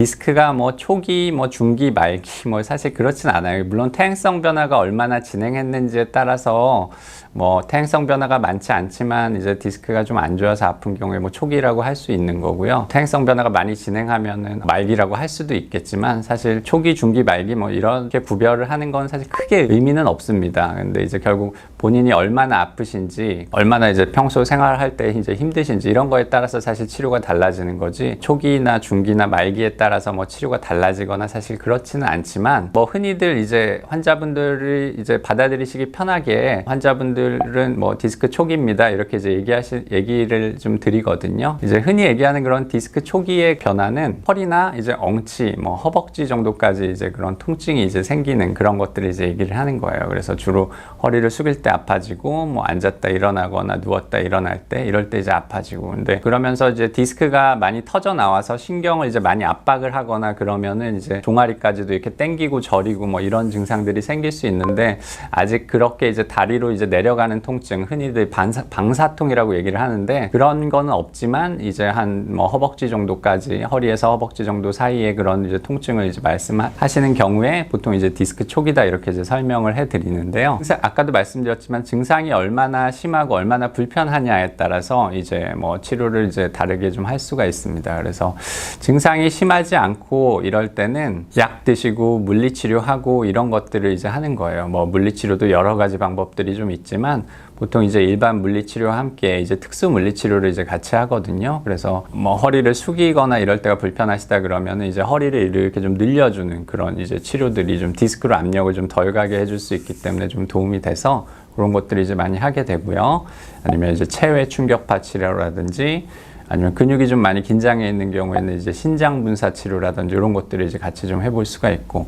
디스크가 뭐 초기, 뭐 중기, 말기 뭐 사실 그렇진 않아요. 물론 퇴행성 변화가 얼마나 진행했는지에 따라서 뭐 퇴행성 변화가 많지 않지만 이제 디스크가 좀 안 좋아서 아픈 경우에 뭐 초기라고 할 수 있는 거고요. 퇴행성 변화가 많이 진행하면은 말기라고 할 수도 있겠지만 사실 초기, 중기, 말기 뭐 이렇게 구별을 하는 건 사실 크게 의미는 없습니다. 근데 이제 결국 본인이 얼마나 아프신지, 얼마나 이제 평소 생활할 때 이제 힘드신지 이런 거에 따라서 사실 치료가 달라지는 거지, 초기나 중기나 말기에 따라서 뭐 치료가 달라지거나 사실 그렇지는 않지만, 뭐 흔히들 이제 환자분들이 이제 받아들이시기 편하게 환자분들은 뭐 디스크 초기입니다 이렇게 이제 얘기를 좀 드리거든요. 이제 흔히 얘기하는 그런 디스크 초기의 변화는 허리나 이제 엉치, 뭐 허벅지 정도까지 이제 그런 통증이 이제 생기는 그런 것들을 이제 얘기를 하는 거예요. 그래서 주로 허리를 숙일 때 아파지고, 뭐 앉았다 일어나거나 누웠다 일어날 때 이럴 때 이제 아파지고, 근데 그러면서 이제 디스크가 많이 터져 나와서 신경을 이제 많이 압박을 하거나 그러면은 이제 종아리까지도 이렇게 당기고 저리고 뭐 이런 증상들이 생길 수 있는데, 아직 그렇게 이제 다리로 이제 내려가는 통증, 흔히들 방사통이라고 얘기를 하는데 그런 거는 없지만 이제 한 뭐 허벅지 정도까지, 허리에서 허벅지 정도 사이에 그런 이제 통증을 이제 말씀하시는 경우에 보통 이제 디스크 초기다 이렇게 이제 설명을 해 드리는데요. 아까도 말씀드렸지만 증상이 얼마나 심하고 얼마나 불편하냐에 따라서 이제 뭐 치료를 이제 다르게 좀 할 수가 있습니다. 그래서 증상이 심하지 않고 이럴 때는 약 드시고 물리치료하고 이런 것들을 이제 하는 거예요. 뭐 물리치료도 여러 가지 방법들이 좀 있지만 보통 이제 일반 물리치료와 함께 이제 특수 물리치료를 이제 같이 하거든요. 그래서 뭐 허리를 숙이거나 이럴 때가 불편하시다 그러면은 이제 허리를 이렇게 좀 늘려주는 그런 이제 치료들이 좀 디스크로 압력을 좀 덜 가게 해줄 수 있기 때문에 좀 도움이 돼서 그런 것들을 이제 많이 하게 되고요. 아니면 이제 체외 충격파 치료라든지, 아니면 근육이 좀 많이 긴장해 있는 경우에는 이제 신장 분사 치료라든지 이런 것들을 이제 같이 좀 해볼 수가 있고,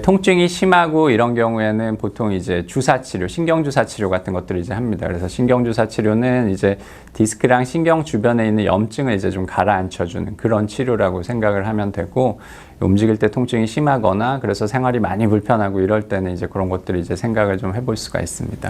통증이 심하고 이런 경우에는 보통 이제 주사 치료, 신경 주사 치료 같은 것들을 이제 합니다. 그래서 신경 주사 치료는 이제 디스크랑 신경 주변에 있는 염증을 이제 좀 가라앉혀주는 그런 치료라고 생각을 하면 되고, 움직일 때 통증이 심하거나 그래서 생활이 많이 불편하고 이럴 때는 이제 그런 것들을 이제 생각을 좀 해볼 수가 있습니다.